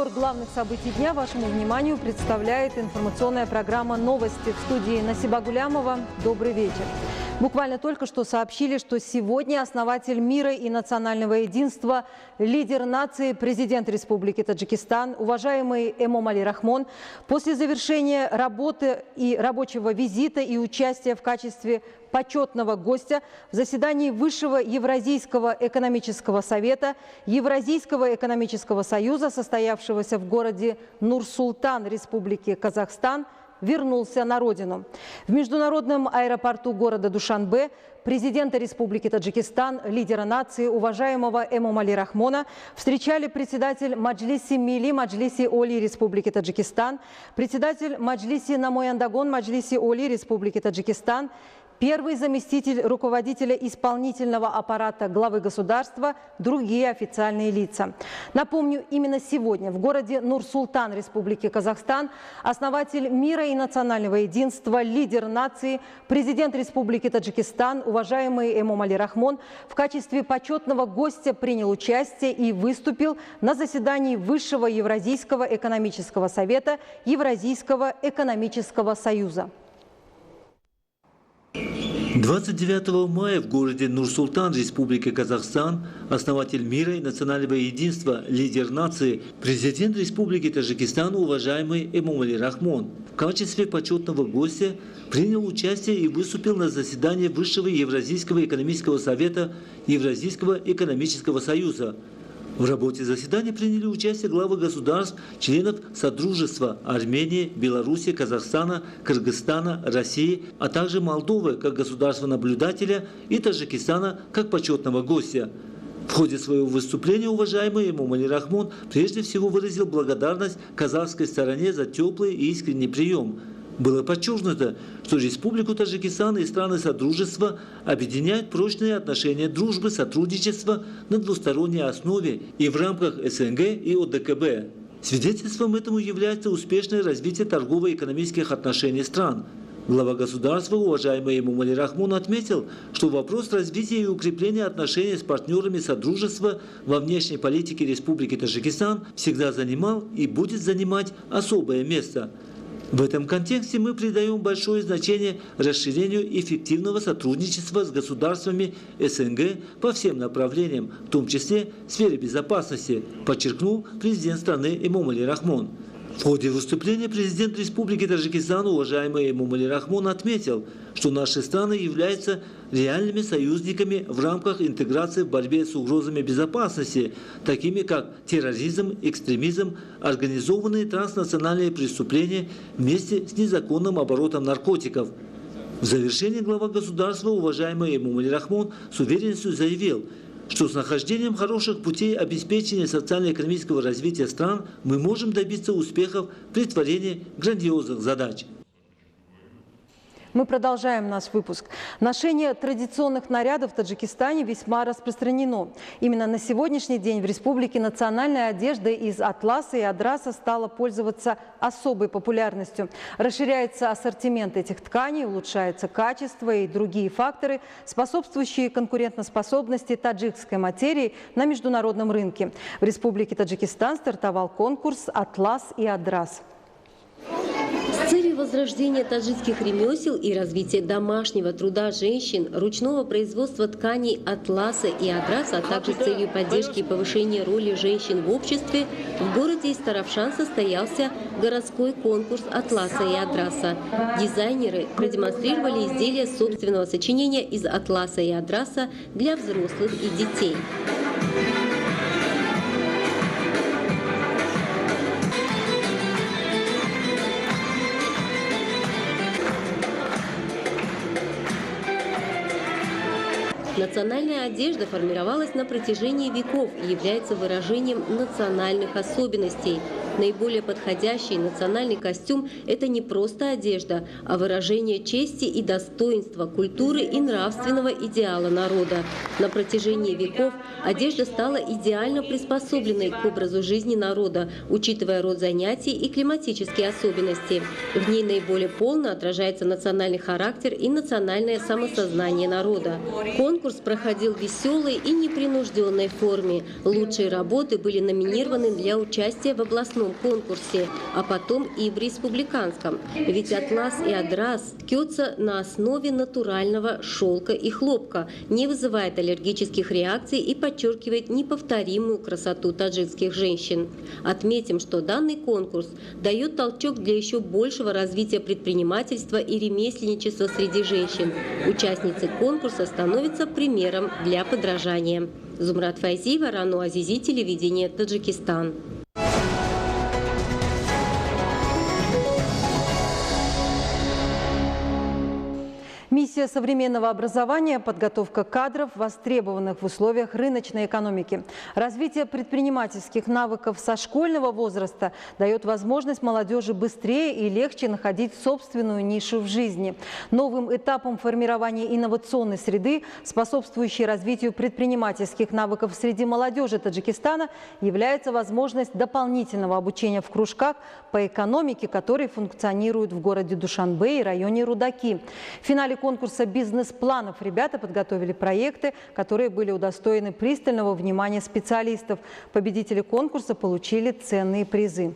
Обзор главных событий дня вашему вниманию представляет информационная программа «Новости». В студии Насиба Гулямова. Добрый вечер. Буквально только что сообщили, что сегодня основатель мира и национального единства, лидер нации, президент Республики Таджикистан, уважаемый Эмомали Рахмон, после завершения работы и рабочего визита и участия в качестве почетного гостя в заседании Высшего Евразийского экономического совета Евразийского экономического союза, состоявшегося в городе Нур-Султан, Республики Казахстан, вернулся на родину. В международном аэропорту города Душанбе президента Республики Таджикистан, лидера нации, уважаемого Эмомали Рахмона, встречали председатель Маджлиси Милли Маджлиси Оли Республики Таджикистан, председатель Маджлиси Намояндагон Маджлиси Оли Республики Таджикистан, первый заместитель руководителя исполнительного аппарата главы государства, другие официальные лица. Напомню, именно сегодня в городе Нур-Султан, Республики Казахстан, основатель мира и национального единства, лидер нации, президент Республики Таджикистан, уважаемый Эмомали Рахмон, в качестве почетного гостя принял участие и выступил на заседании Высшего Евразийского экономического совета Евразийского экономического союза. 29 мая в городе Нур-Султан, Республика Казахстан, основатель мира и национального единства, лидер нации, президент Республики Таджикистан, уважаемый Эмомали Рахмон, в качестве почетного гостя принял участие и выступил на заседании Высшего Евразийского экономического совета Евразийского экономического союза. В работе заседания приняли участие главы государств, членов Содружества Армении, Беларуси, Казахстана, Кыргызстана, России, а также Молдовы как государства-наблюдателя и Таджикистана как почетного гостя. В ходе своего выступления уважаемый Эмомали Рахмон прежде всего выразил благодарность казахской стороне за теплый и искренний прием. Было подчеркнуто, что Республику Таджикистан и страны Содружества объединяют прочные отношения дружбы, сотрудничества на двусторонней основе и в рамках СНГ и ОДКБ. Свидетельством этому является успешное развитие торгово-экономических отношений стран. Глава государства, уважаемый Эмомали Рахмон, отметил, что вопрос развития и укрепления отношений с партнерами Содружества во внешней политике Республики Таджикистан всегда занимал и будет занимать особое место. В этом контексте мы придаем большое значение расширению эффективного сотрудничества с государствами СНГ по всем направлениям, в том числе в сфере безопасности, подчеркнул президент страны Эмомали Рахмон. В ходе выступления президент Республики Таджикистан, уважаемый Эмомали Рахмон, отметил, что наши страны являются реальными союзниками в рамках интеграции в борьбе с угрозами безопасности, такими как терроризм, экстремизм, организованные транснациональные преступления вместе с незаконным оборотом наркотиков. В завершении глава государства, уважаемый Эмомали Рахмон, с уверенностью заявил, что с нахождением хороших путей обеспечения социально-экономического развития стран мы можем добиться успехов при творении грандиозных задач. Мы продолжаем наш выпуск. Ношение традиционных нарядов в Таджикистане весьма распространено. Именно на сегодняшний день в республике национальная одежда из атласа и адраса стала пользоваться особой популярностью. Расширяется ассортимент этих тканей, улучшается качество и другие факторы, способствующие конкурентоспособности таджикской материи на международном рынке. В республике Таджикистан стартовал конкурс «Атлас и адрас». С целью возрождения таджикских ремесел и развития домашнего труда женщин, ручного производства тканей атласа и адраса, а также с целью поддержки и повышения роли женщин в обществе, в городе Истаравшан состоялся городской конкурс атласа и адраса. Дизайнеры продемонстрировали изделия собственного сочинения из атласа и адраса для взрослых и детей. Национальная одежда формировалась на протяжении веков и является выражением национальных особенностей. Наиболее подходящий национальный костюм – это не просто одежда, а выражение чести и достоинства, культуры и нравственного идеала народа. На протяжении веков одежда стала идеально приспособленной к образу жизни народа, учитывая род занятий и климатические особенности. В ней наиболее полно отражается национальный характер и национальное самосознание народа. Конкурс проходил в веселой и непринужденной форме. Лучшие работы были номинированы для участия в областном конкурсе, а потом и в республиканском. Ведь атлас и адрас ткется на основе натурального шелка и хлопка, не вызывает аллергических реакций и подчеркивает неповторимую красоту таджикских женщин. Отметим, что данный конкурс дает толчок для еще большего развития предпринимательства и ремесленничества среди женщин. Участницы конкурса становятся примером для подражания. Зумрат Файзиева, Рану Азизи, телевидение Таджикистан. Миссия современного образования – подготовка кадров, востребованных в условиях рыночной экономики. Развитие предпринимательских навыков со школьного возраста дает возможность молодежи быстрее и легче находить собственную нишу в жизни. Новым этапом формирования инновационной среды, способствующей развитию предпринимательских навыков среди молодежи Таджикистана, является возможность дополнительного обучения в кружках по экономике, которые функционируют в городе Душанбе и районе Рудаки. В финале конкурса бизнес-планов ребята подготовили проекты, которые были удостоены пристального внимания специалистов. Победители конкурса получили ценные призы.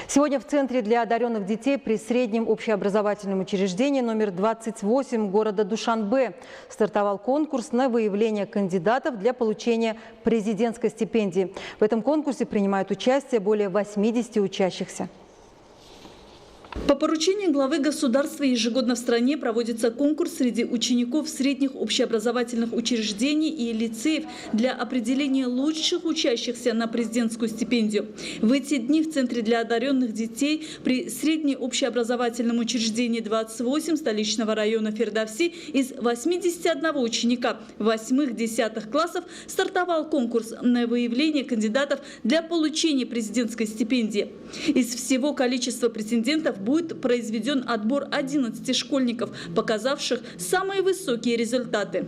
Сегодня в Центре для одаренных детей при среднем общеобразовательном учреждении номер 28 города Душанбе стартовал конкурс на выявление кандидатов для получения президентской стипендии. В этом конкурсе принимают участие более 80 учащихся. По поручению главы государства ежегодно в стране проводится конкурс среди учеников средних общеобразовательных учреждений и лицеев для определения лучших учащихся на президентскую стипендию. В эти дни в Центре для одаренных детей при среднем общеобразовательном учреждении 28 столичного района Фердовси из 81 ученика 8-10 классов стартовал конкурс на выявление кандидатов для получения президентской стипендии. Из всего количества претендентов будет произведен отбор 11 школьников, показавших самые высокие результаты.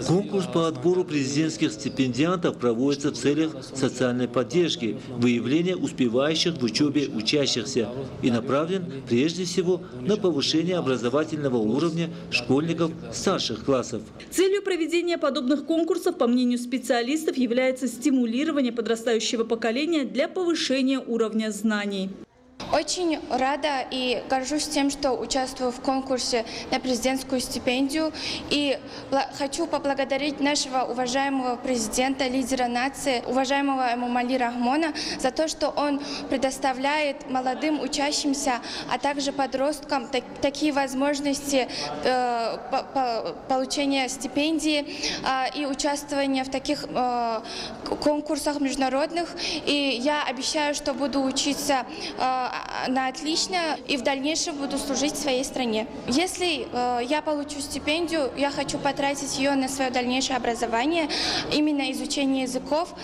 Конкурс по отбору президентских стипендиантов проводится в целях социальной поддержки, выявления успевающих в учебе учащихся и направлен прежде всего на повышение образовательного уровня школьников старших классов. Целью проведения подобных конкурсов, по мнению специалистов, является стимулирование подрастающего поколения для повышения уровня знаний. Очень рада и горжусь тем, что участвую в конкурсе на президентскую стипендию. И хочу поблагодарить нашего уважаемого президента, лидера нации, уважаемого Эмомали Рахмона, за то, что он предоставляет молодым учащимся, а также подросткам такие возможности получения стипендии и участвования в таких конкурсах международных. И я обещаю, что буду учиться на отлично и в дальнейшем буду служить своей стране. Если я получу стипендию, я хочу потратить ее на свое дальнейшее образование, именно изучение языков,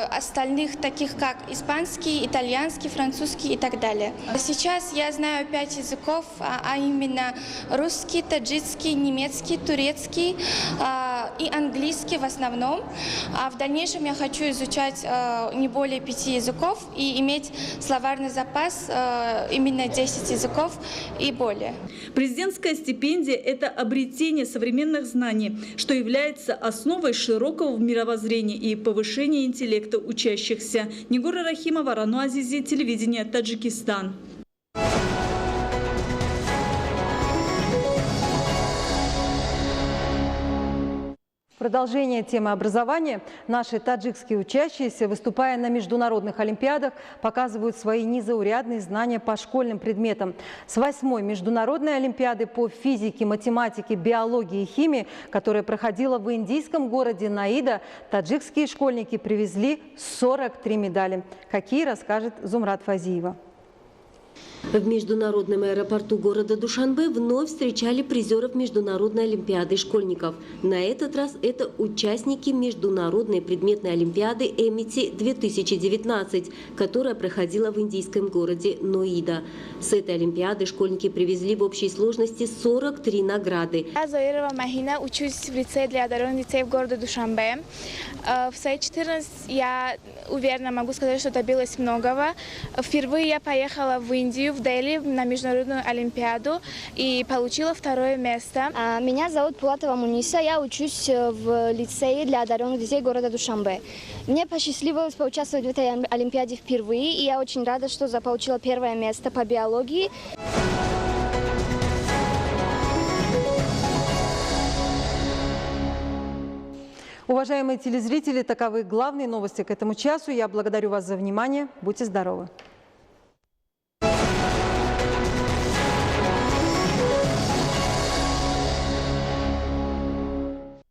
остальных таких как испанский, итальянский, французский и так далее. Сейчас я знаю 5 языков, а именно русский, таджикский, немецкий, турецкий и английский в основном. А в дальнейшем я хочу изучать не более 5 языков и иметь словарный запас именно 10 языков и более. Президентская стипендия – это обретение современных знаний, что является основой широкого мировоззрения и повышения интеллекта учащихся. Нигора Рахимова, Рану Азизи, телевидение Таджикистан. Продолжение темы образования. Наши таджикские учащиеся, выступая на международных олимпиадах, показывают свои незаурядные знания по школьным предметам. С 8-й международной олимпиады по физике, математике, биологии и химии, которая проходила в индийском городе Наида, таджикские школьники привезли 43 медали. Какие, расскажет Зумрат Файзиева. В международном аэропорту города Душанбе вновь встречали призеров Международной олимпиады школьников. На этот раз это участники Международной предметной олимпиады Эмити-2019, которая проходила в индийском городе Ноида. С этой олимпиады школьники привезли в общей сложности 43 награды. Я Зоирова Махина, учусь в лицее для одаренных детей в городе Душанбе. В свои 14 я уверенно могу сказать, что добилась многого. Впервые я поехала в Индию, в Дели, на Международную олимпиаду и получила 2-е место. Меня зовут Пулатова Муниса, я учусь в лицее для одаренных детей города Душанбе. Мне посчастливилось поучаствовать в этой олимпиаде впервые, и я очень рада, что получила 1-е место по биологии. Уважаемые телезрители, таковы главные новости к этому часу. Я благодарю вас за внимание. Будьте здоровы.